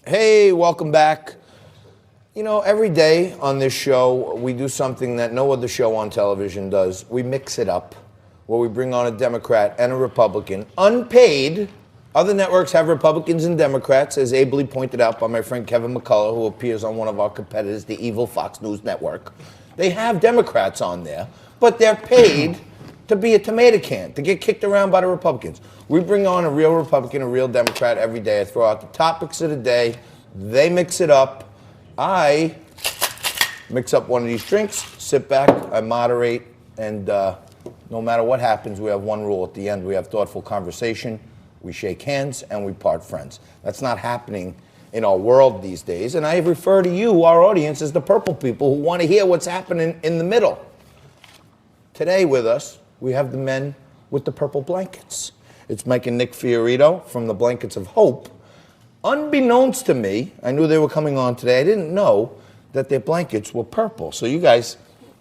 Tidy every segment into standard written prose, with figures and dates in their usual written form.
Hey, welcome back. You know, every day on this show, we do something that no other show on television does. We mix it up, where we bring on a Democrat and a Republican, unpaid. Other networks have Republicans and Democrats, as ably pointed out by my friend Kevin McCullough, who appears on one of our competitors, the evil Fox News Network. They have Democrats on there, but they're paid to be a tomato can, to get kicked around by the Republicans. We bring on a real Republican, a real Democrat every day. I throw out the topics of the day. They mix it up. I mix up one of these drinks, sit back, I moderate, and no matter what happens, we have one rule at the end. We have thoughtful conversation, we shake hands, and we part friends. That's not happening in our world these days, and I refer to you, our audience, as the purple people who want to hear what's happening in the middle. Today with us, we have the men with the purple blankets. It's Mike and Nick Fiorito from the Blankets of Hope. Unbeknownst to me, I knew they were coming on today. I didn't know that their blankets were purple. So you guys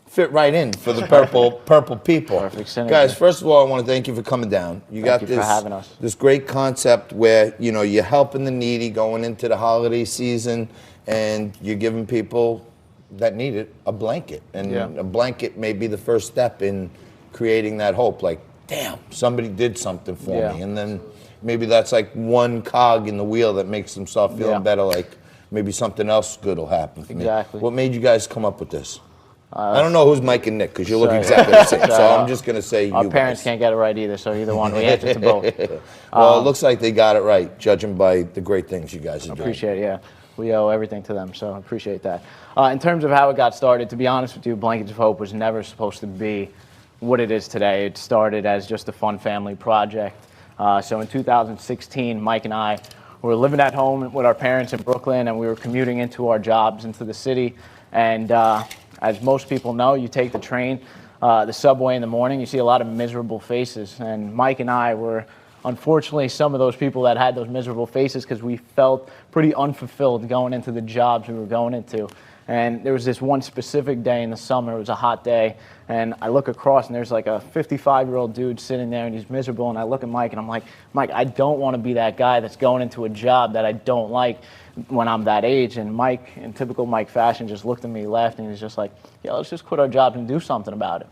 fit right in for the purple people. Perfect synergy. Guys, first of all, I want to thank you for coming down. Thank you for having us. This great concept where, you know, you're helping the needy going into the holiday season, and you're giving people that need it a blanket. And a blanket may be the first step in creating that hope. Like, damn, somebody did something for me. And then maybe that's like one cog in the wheel that makes them start feeling better, like maybe something else good will happen for me. Exactly. What made you guys come up with this? I don't know who's Mike and Nick, because you look exactly the same. So I'm just going to say our parents can't get it right either, so either one. We answer to both. Well, it looks like they got it right, judging by the great things you guys are doing. Appreciate it, yeah. We owe everything to them, so I appreciate that. In terms of how it got started, to be honest with you, Blankets of Hope was never supposed to be what it is today. It started as just a fun family project. So in 2016, Mike and I were living at home with our parents in Brooklyn, and we were commuting into our jobs into the city. And as most people know, you take the train, the subway in the morning, you see a lot of miserable faces. And Mike and I were, unfortunately, some of those people that had those miserable faces, because we felt pretty unfulfilled going into the jobs we were going into. And there was this one specific day in the summer, it was a hot day, and I look across and there's like a 55-year-old dude sitting there and he's miserable, and I look at Mike and I'm like, Mike, I don't want to be that guy that's going into a job that I don't like when I'm that age. And Mike, in typical Mike fashion, just looked at me, laughed, and he was just like, yeah, let's just quit our jobs and do something about it.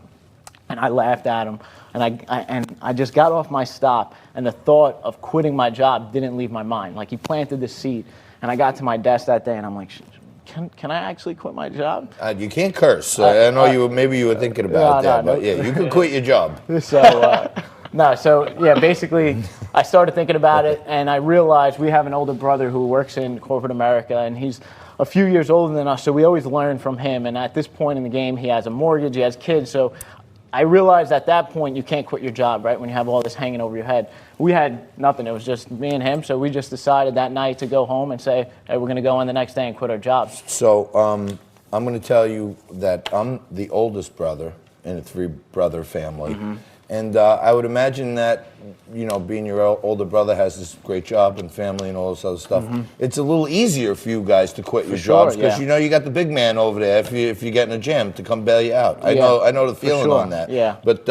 And I laughed at him, and I just got off my stop, and the thought of quitting my job didn't leave my mind. Like, he planted the seed, and I got to my desk that day and I'm like, Can I actually quit my job? You can't curse. I know maybe you were thinking about that, but yeah, you can quit your job. So basically, I started thinking about it, and I realized we have an older brother who works in corporate America, and he's a few years older than us, so we always learn from him. And at this point in the game, he has a mortgage, he has kids, so I realized at that point you can't quit your job, right, when you have all this hanging over your head. We had nothing. It was just me and him, so we just decided that night to go home and say, hey, we're going to go in the next day and quit our jobs. So I'm going to tell you that I'm the oldest brother in a three-brother family. Mm-hmm. And I would imagine that, you know, being your older brother has this great job and family and all this other stuff, it's a little easier for you guys to quit your jobs, because you know you got the big man over there if you get in a jam to come bail you out. I know the feeling on that. Yeah. But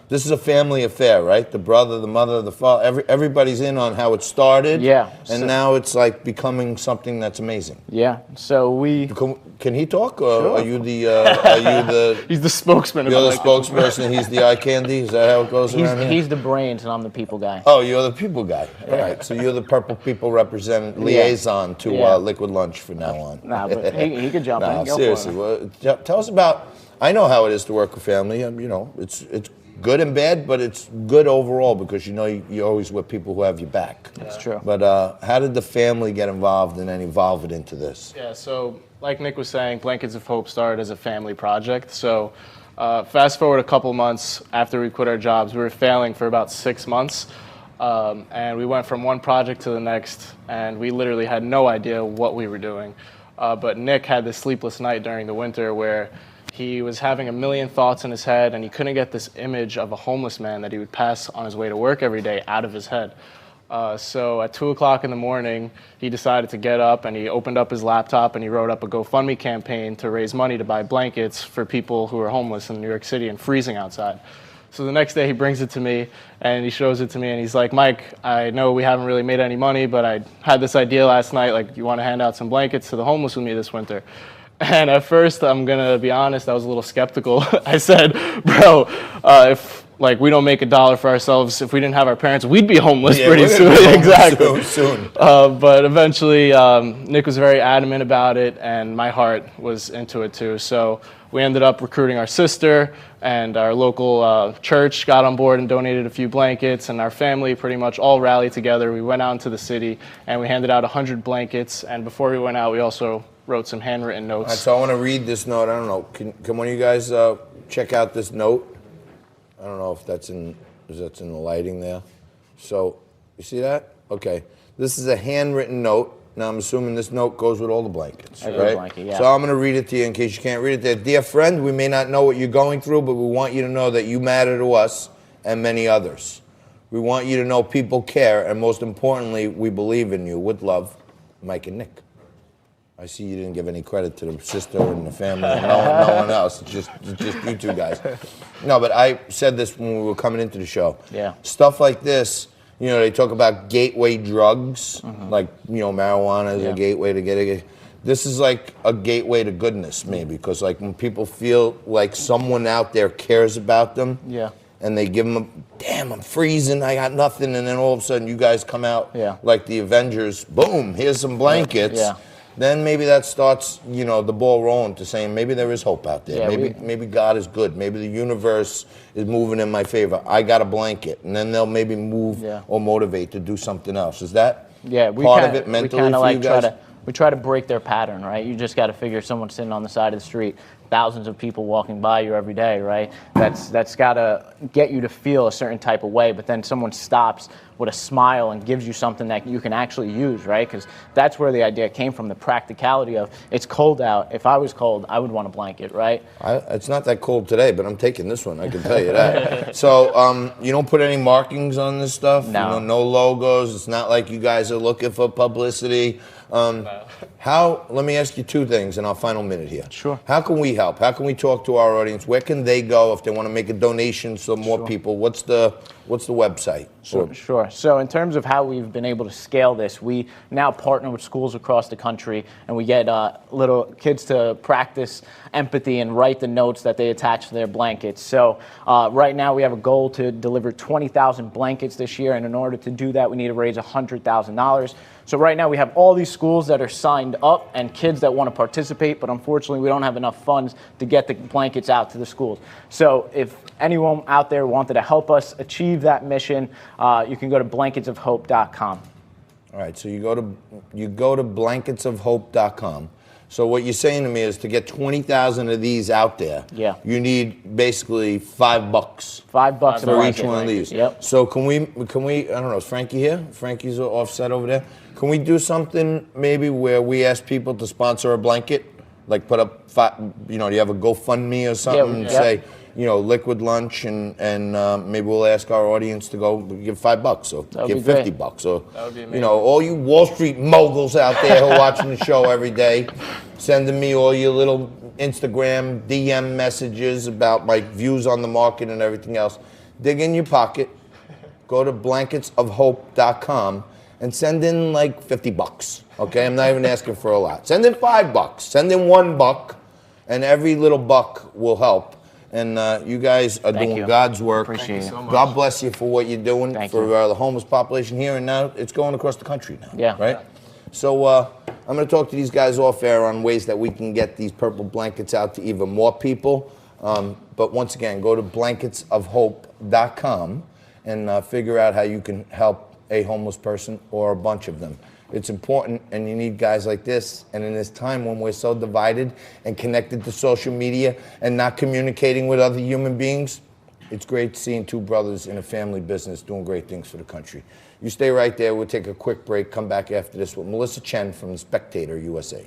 this is a family affair, right? The brother, the mother, the father, everybody's in on how it started. Yeah. And now it's like becoming something that's amazing. Yeah. So we... Can he talk? Or are you the... He's the spokesman. You're the spokesperson, he's the eye candy? Is that how it goes around here? He's the brains and I'm the people guy. Oh, you're the people guy. All right. So you're the purple people liaison to Liquid Lunch from now on. Nah, but he could jump in. Go Seriously. Well, tell us about... I know how it is to work with family. You know, it's good and bad, but it's good overall because you know you're always with people who have your back. That's true. But how did the family get involved and then evolve it into this? Yeah, so like Nick was saying, Blankets of Hope started as a family project. So fast forward a couple months after we quit our jobs, we were failing for about 6 months. And we went from one project to the next, and we literally had no idea what we were doing. But Nick had this sleepless night during the winter where he was having a million thoughts in his head, and he couldn't get this image of a homeless man that he would pass on his way to work every day out of his head. So at 2 o'clock in the morning, he decided to get up, and he opened up his laptop and he wrote up a GoFundMe campaign to raise money to buy blankets for people who are homeless in New York City and freezing outside. So the next day he brings it to me and he shows it to me and he's like, Mike, I know we haven't really made any money, but I had this idea last night, like, you want to hand out some blankets to the homeless with me this winter? And at first, I'm going to be honest, I was a little skeptical. I said, bro, if like we don't make $1 for ourselves, if we didn't have our parents, we'd be homeless pretty soon. Exactly. Soon. But eventually, Nick was very adamant about it, and my heart was into it too. So we ended up recruiting our sister, and our local church got on board and donated a few blankets, and our family pretty much all rallied together. We went out into the city, and we handed out 100 blankets, and before we went out, we also wrote some handwritten notes. All right, so I want to read this note. I don't know. Can one of you guys check out this note? I don't know if that's in the lighting there. So, you see that? Okay. This is a handwritten note. Now, I'm assuming this note goes with all the blankets, right? Blanket, yeah. So I'm going to read it to you in case you can't read it there. Dear friend, we may not know what you're going through, but we want you to know that you matter to us and many others. We want you to know people care, and most importantly, we believe in you. With love, Mike and Nick. I see you didn't give any credit to the sister and the family and no one else. It's just you two guys. No, but I said this when we were coming into the show. Yeah. Stuff like this, you know, they talk about gateway drugs, like, you know, marijuana is a gateway to get it. This is like a gateway to goodness, maybe, because like when people feel like someone out there cares about them, and they give them, damn, I'm freezing, I got nothing, and then all of a sudden you guys come out like the Avengers, boom, here's some blankets. Yeah. Then maybe that starts, you know, the ball rolling to saying maybe there is hope out there. Yeah, maybe God is good. Maybe the universe is moving in my favor. I got a blanket, and then they'll maybe move or motivate to do something else. Is that part of it mentally for you guys? We try to break their pattern, right? You just got to figure someone sitting on the side of the street, thousands of people walking by you every day, right? That's got to get you to feel a certain type of way, but then someone stops with a smile and gives you something that you can actually use, right? Because that's where the idea came from, the practicality of, it's cold out. If I was cold, I would want a blanket, right? It's not that cold today, but I'm taking this one, I can tell you that. So you don't put any markings on this stuff? No. You know, no logos? It's not like you guys are looking for publicity? Let me ask you two things in our final minute here. Sure. How can we help? How can we talk to our audience? Where can they go if they want to make a donation so more people? What's the website? Sure. So in terms of how we've been able to scale this, we now partner with schools across the country, and we get little kids to practice empathy and write the notes that they attach to their blankets. So right now we have a goal to deliver 20,000 blankets this year, and in order to do that, we need to raise $100,000. So right now we have all these schools that are signed up and kids that want to participate, but unfortunately we don't have enough funds to get the blankets out to the schools. So if anyone out there wanted to help us achieve that mission, you can go to blanketsofhope.com. All right, so you go to blanketsofhope.com. So what you're saying to me is to get 20,000 of these out there, you need basically $5. $5 for each one of these. Yep. So can we? I don't know. Is Frankie here? Frankie's offset over there. Can we do something maybe where we ask people to sponsor a blanket, like put up, do you have a GoFundMe or something and say, liquid lunch, and maybe we'll ask our audience to go give $5 or give $50 or, that would be amazing. All you Wall Street moguls out there who are watching the show every day, sending me all your little Instagram DM messages about my views on the market and everything else. Dig in your pocket, go to blanketsofhope.com and send in like $50. Okay, I'm not even asking for a lot. Send in $5. Send in $1, and every little buck will help. And you guys are doing God's work. Appreciate it. God bless you for what you're doing for the homeless population here, and now it's going across the country now. Yeah. Right? So I'm going to talk to these guys off air on ways that we can get these purple blankets out to even more people. But once again, go to blanketsofhope.com and figure out how you can help a homeless person or a bunch of them. It's important, and you need guys like this. And in this time when we're so divided and connected to social media and not communicating with other human beings, it's great seeing two brothers in a family business doing great things for the country. You stay right there. We'll take a quick break, come back after this with Melissa Chen from The Spectator USA.